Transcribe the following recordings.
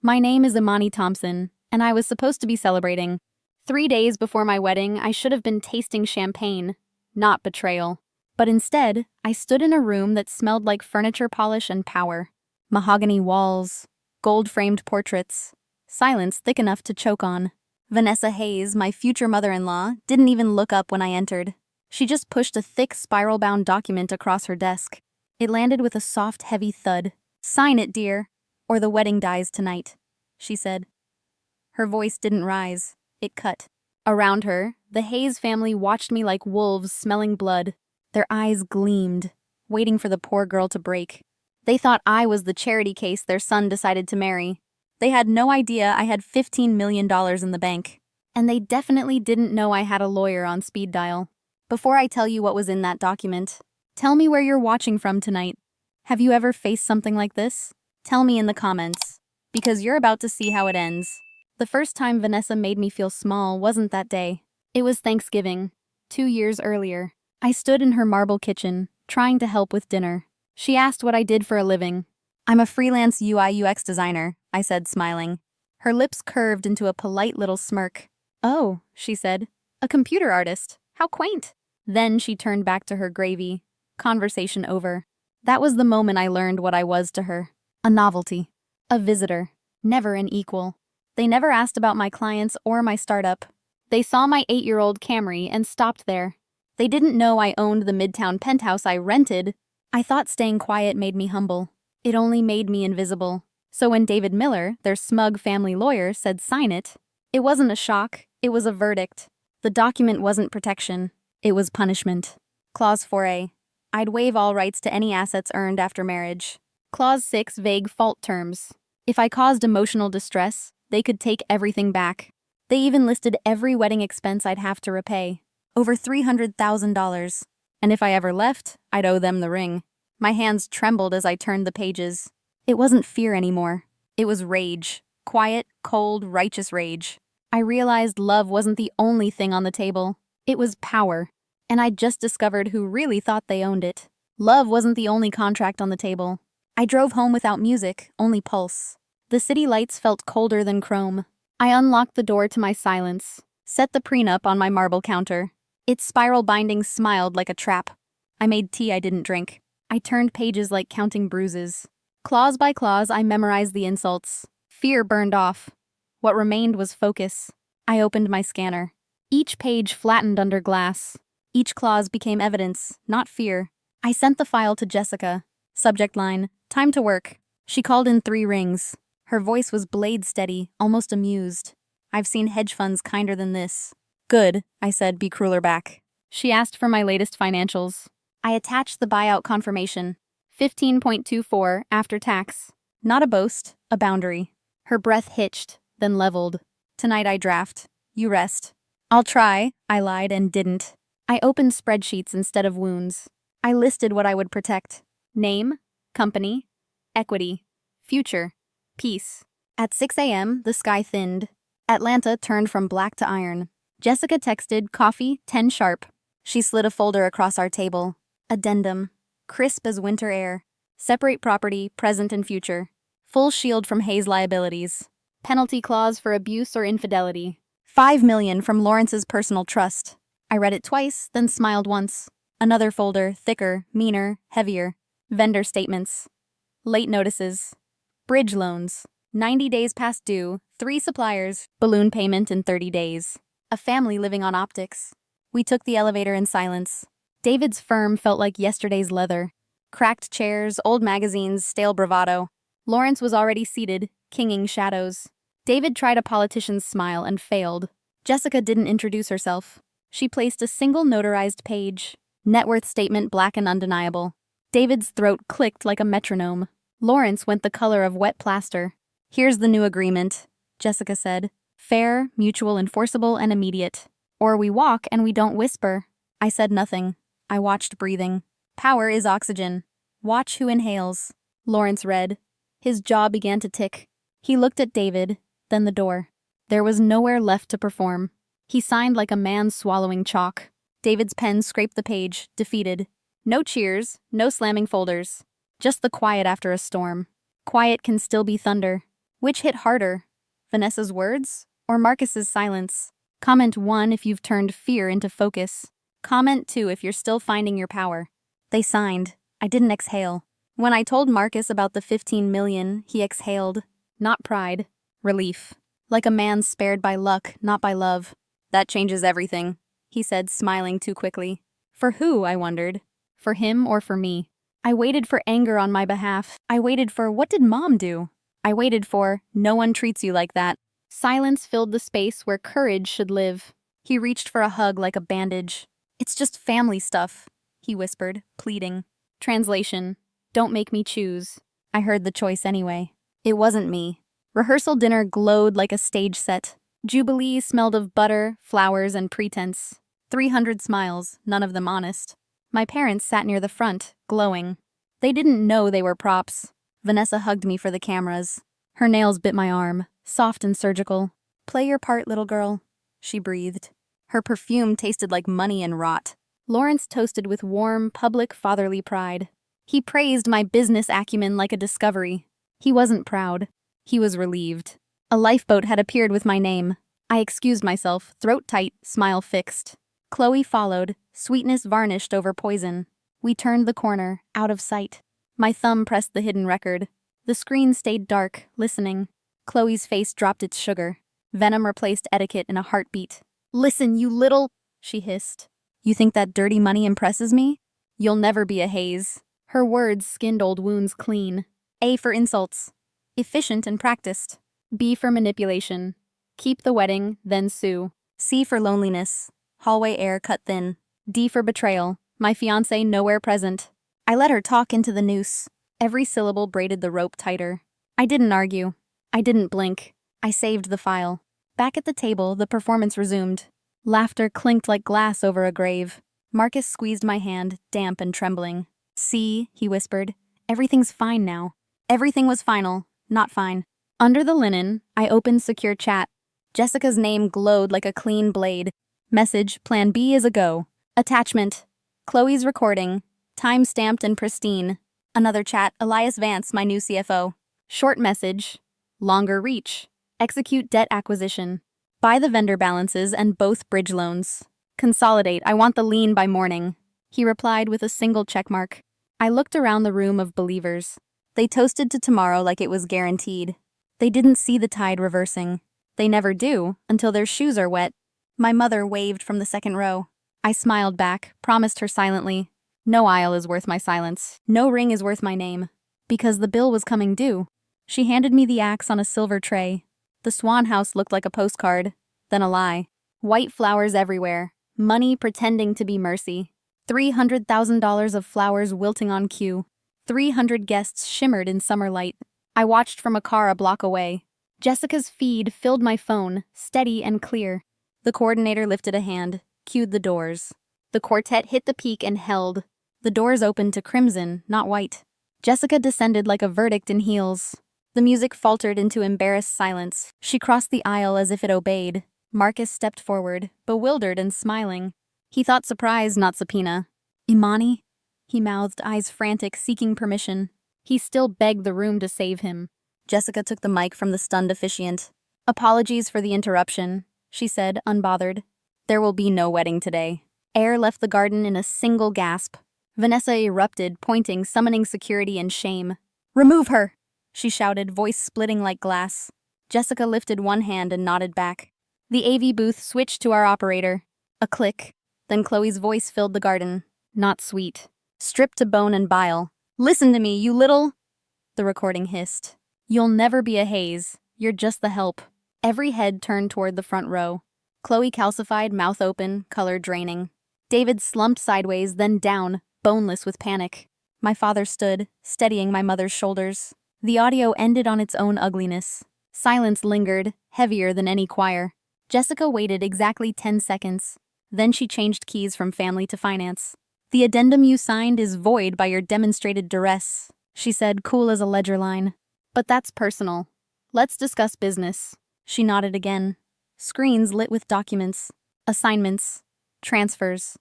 My name is Imani Thompson, and I was supposed to be celebrating. 3 days before my wedding, I should have been tasting champagne, not betrayal. But instead, I stood in a room that smelled like furniture polish and power. Mahogany walls, gold-framed portraits, silence thick enough to choke on. Vanessa Hayes, my future mother-in-law, didn't even look up when I entered. She just pushed a thick, spiral-bound document across her desk. It landed with a soft, heavy thud. "Sign it, dear, or the wedding dies tonight," she said. Her voice didn't rise. It cut. Around her, the Hayes family watched me like wolves smelling blood. Their eyes gleamed, waiting for the poor girl to break. They thought I was the charity case their son decided to marry. They had no idea I had $15 million in the bank. And they definitely didn't know I had a lawyer on speed dial. Before I tell you what was in that document, tell me where you're watching from tonight. Have you ever faced something like this? Tell me in the comments, because you're about to see how it ends. The first time Vanessa made me feel small wasn't that day. It was Thanksgiving, 2 years earlier. I stood in her marble kitchen, trying to help with dinner. She asked what I did for a living. "I'm a freelance UI/UX designer," I said, smiling. Her lips curved into a polite little smirk. "Oh," she said, "a computer artist. How quaint." Then she turned back to her gravy. Conversation over. That was the moment I learned what I was to her. A novelty. A visitor. Never an equal. They never asked about my clients or my startup. They saw my 8-year-old Camry and stopped there. They didn't know I owned the Midtown penthouse I rented. I thought staying quiet made me humble. It only made me invisible. So when David Miller, their smug family lawyer, said sign it, it wasn't a shock, it was a verdict. The document wasn't protection. It was punishment. Clause 4A. I'd waive all rights to any assets earned after marriage. Clause 6. Vague fault terms. If I caused emotional distress, they could take everything back. They even listed every wedding expense I'd have to repay. Over $300,000. And if I ever left, I'd owe them the ring. My hands trembled as I turned the pages. It wasn't fear anymore. It was rage. Quiet, cold, righteous rage. I realized love wasn't the only thing on the table. It was power. And I'd just discovered who really thought they owned it. Love wasn't the only contract on the table. I drove home without music, only pulse. The city lights felt colder than chrome. I unlocked the door to my silence, set the prenup on my marble counter. Its spiral bindings smiled like a trap. I made tea I didn't drink. I turned pages like counting bruises. Clause by clause, I memorized the insults. Fear burned off. What remained was focus. I opened my scanner. Each page flattened under glass. Each clause became evidence, not fear. I sent the file to Jessica. Subject line, time to work. She called in 3 rings. Her voice was blade steady, almost amused. "I've seen hedge funds kinder than this." "Good," I said, be crueler back. She asked for my latest financials. I attached the buyout confirmation. 15.24 after tax. Not a boast, a boundary. Her breath hitched, then leveled. "Tonight I draft. You rest." "I'll try," I lied and didn't. I opened spreadsheets instead of wounds. I listed what I would protect. Name, company, equity, future, peace. At 6 a.m., the sky thinned. Atlanta turned from black to iron. Jessica texted, "Coffee, 10 sharp." She slid a folder across our table. Addendum. Crisp as winter air. Separate property, present and future. Full shield from Hayes liabilities. Penalty clause for abuse or infidelity. $5 million from Lawrence's personal trust. I read it twice, then smiled once. Another folder, thicker, meaner, heavier. Vendor statements. Late notices. Bridge loans. 90 days past due. 3 suppliers. Balloon payment in 30 days. A family living on optics. We took the elevator in silence. David's firm felt like yesterday's leather. Cracked chairs, old magazines, stale bravado. Lawrence was already seated, kinging shadows. David tried a politician's smile and failed. Jessica didn't introduce herself. She placed a single notarized page. Net worth statement black and undeniable. David's throat clicked like a metronome. Lawrence went the color of wet plaster. "Here's the new agreement," Jessica said. "Fair, mutual, enforceable, and immediate. Or we walk and we don't whisper." I said nothing. I watched breathing. "Power is oxygen. Watch who inhales." Lawrence read. His jaw began to tick. He looked at David, then the door. There was nowhere left to perform. He signed like a man swallowing chalk. David's pen scraped the page, defeated. No cheers, no slamming folders. Just the quiet after a storm. Quiet can still be thunder. Which hit harder? Vanessa's words or Marcus's silence? Comment 1 if you've turned fear into focus. Comment 2 if you're still finding your power. They signed. I didn't exhale. When I told Marcus about the 15 million, he exhaled. Not pride. Relief. Like a man spared by luck, not by love. That changes everything, he said, smiling too quickly. For who, I wondered. For him or for me? I waited for anger on my behalf. I waited for, what did Mom do? I waited for, no one treats you like that. Silence filled the space where courage should live. He reached for a hug like a bandage. It's just family stuff, he whispered, pleading. Translation. Don't make me choose. I heard the choice anyway. It wasn't me. Rehearsal dinner glowed like a stage set. Jubilee smelled of butter, flowers, and pretense. 300 smiles, none of them honest. My parents sat near the front, glowing. They didn't know they were props. Vanessa hugged me for the cameras. Her nails bit my arm, soft and surgical. Play your part, little girl, she breathed. Her perfume tasted like money and rot. Lawrence toasted with warm, public fatherly pride. He praised my business acumen like a discovery. He wasn't proud. He was relieved. A lifeboat had appeared with my name. I excused myself, throat tight, smile fixed. Chloe followed, sweetness varnished over poison. We turned the corner, out of sight. My thumb pressed the hidden record. The screen stayed dark, listening. Chloe's face dropped its sugar. Venom replaced etiquette in a heartbeat. Listen, you little, she hissed. You think that dirty money impresses me? You'll never be a Hayes. Her words skinned old wounds clean. A for insults. Efficient and practiced. B for manipulation. Keep the wedding, then sue. C for loneliness. Hallway air cut thin. D for betrayal. My fiancé nowhere present. I let her talk into the noose. Every syllable braided the rope tighter. I didn't argue. I didn't blink. I saved the file. Back at the table, the performance resumed. Laughter clinked like glass over a grave. Marcus squeezed my hand, damp and trembling. See, he whispered. Everything's fine now. Everything was final, not fine. Under the linen, I opened secure chat. Jessica's name glowed like a clean blade. Message, Plan B is a go. Attachment, Chloe's recording. Time stamped and pristine. Another chat, Elias Vance, my new CFO. Short message, longer reach. Execute debt acquisition. Buy the vendor balances and both bridge loans. Consolidate, I want the lien by morning. He replied with a single checkmark. I looked around the room of believers. They toasted to tomorrow like it was guaranteed. They didn't see the tide reversing. They never do, until their shoes are wet. My mother waved from the second row. I smiled back, promised her silently. No aisle is worth my silence. No ring is worth my name. Because the bill was coming due. She handed me the axe on a silver tray. The Swan House looked like a postcard, then a lie. White flowers everywhere. Money pretending to be mercy. $300,000 of flowers wilting on cue. 300 guests shimmered in summer light. I watched from a car a block away. Jessica's feed filled my phone, steady and clear. The coordinator lifted a hand, cued the doors. The quartet hit the peak and held. The doors opened to crimson, not white. Jessica descended like a verdict in heels. The music faltered into embarrassed silence. She crossed the aisle as if it obeyed. Marcus stepped forward, bewildered and smiling. He thought surprise, not subpoena. Imani? He mouthed, eyes frantic, seeking permission. He still begged the room to save him. Jessica took the mic from the stunned officiant. Apologies for the interruption, she said, unbothered. There will be no wedding today. Air left the garden in a single gasp. Vanessa erupted, pointing, summoning security and shame. Remove her, she shouted, voice splitting like glass. Jessica lifted one hand and nodded back. The AV booth switched to our operator. A click. Then Chloe's voice filled the garden. Not sweet. Stripped to bone and bile. Listen to me, you little... The recording hissed. You'll never be a Hayes. You're just the help. Every head turned toward the front row. Chloe calcified, mouth open, color draining. David slumped sideways, then down, boneless with panic. My father stood, steadying my mother's shoulders. The audio ended on its own ugliness. Silence lingered, heavier than any choir. Jessica waited exactly 10 seconds. Then she changed keys from family to finance. The addendum you signed is void by your demonstrated duress, she said, cool as a ledger line. But that's personal. Let's discuss business. She nodded again. Screens lit with documents, assignments, transfers,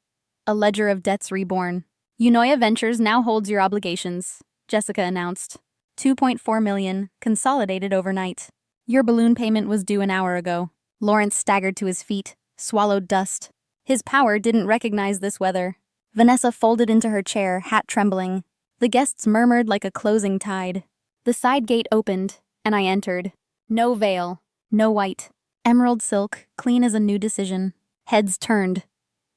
a ledger of debts reborn. Eunoia Ventures now holds your obligations, Jessica announced. 2.4 million, consolidated overnight. Your balloon payment was due an hour ago. Lawrence staggered to his feet, swallowed dust. His power didn't recognize this weather. Vanessa folded into her chair, hat trembling. The guests murmured like a closing tide. The side gate opened, and I entered. No veil, no white. Emerald silk, clean as a new decision. Heads turned.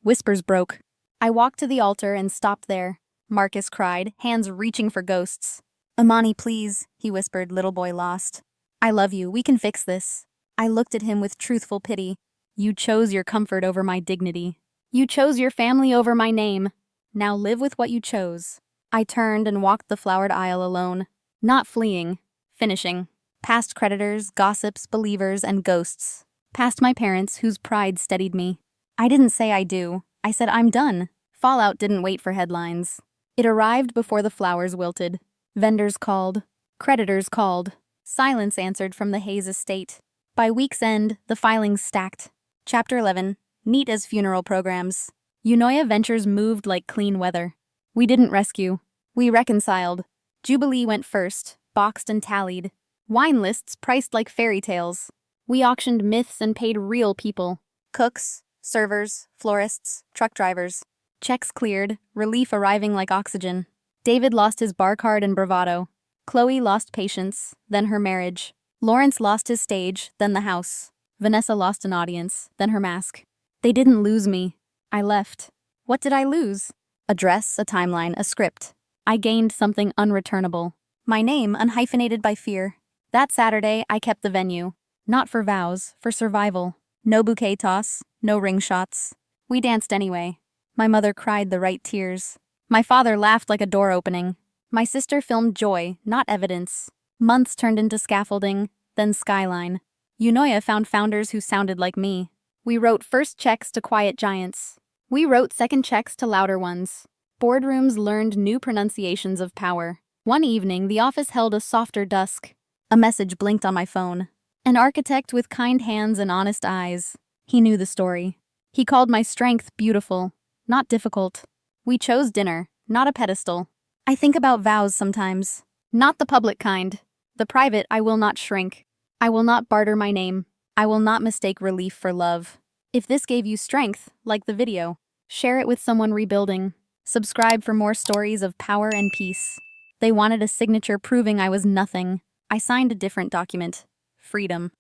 Whispers broke. I walked to the altar and stopped there. Marcus cried, hands reaching for ghosts. Amani, please, he whispered, little boy lost. I love you, we can fix this. I looked at him with truthful pity. You chose your comfort over my dignity. You chose your family over my name. Now live with what you chose. I turned and walked the flowered aisle alone. Not fleeing, finishing. Past creditors, gossips, believers, and ghosts. Past my parents, whose pride steadied me. I didn't say I do. I said I'm done. Fallout didn't wait for headlines. It arrived before the flowers wilted. Vendors called. Creditors called. Silence answered from the Hayes estate. By week's end, the filings stacked. Chapter 11. Neat as funeral programs. Eunoia Ventures moved like clean weather. We didn't rescue. We reconciled. Jubilee went first, boxed and tallied. Wine lists priced like fairy tales. We auctioned myths and paid real people. Cooks, servers, florists, truck drivers. Checks cleared, relief arriving like oxygen. David lost his bar card and bravado. Chloe lost patience, then her marriage. Lawrence lost his stage, then the house. Vanessa lost an audience, then her mask. They didn't lose me. I left. What did I lose? A dress, a timeline, a script. I gained something unreturnable. My name unhyphenated by fear. That Saturday, I kept the venue. Not for vows, for survival. No bouquet toss, no ring shots. We danced anyway. My mother cried the right tears. My father laughed like a door opening. My sister filmed joy, not evidence. Months turned into scaffolding, then skyline. Eunoia found founders who sounded like me. We wrote first checks to quiet giants. We wrote second checks to louder ones. Boardrooms learned new pronunciations of power. One evening, the office held a softer dusk. A message blinked on my phone. An architect with kind hands and honest eyes. He knew the story. He called my strength beautiful, not difficult. We chose dinner, not a pedestal. I think about vows sometimes. Not the public kind. The private, I will not shrink. I will not barter my name. I will not mistake relief for love. If this gave you strength, like the video, share it with someone rebuilding. Subscribe for more stories of power and peace. They wanted a signature proving I was nothing. I signed a different document. Freedom.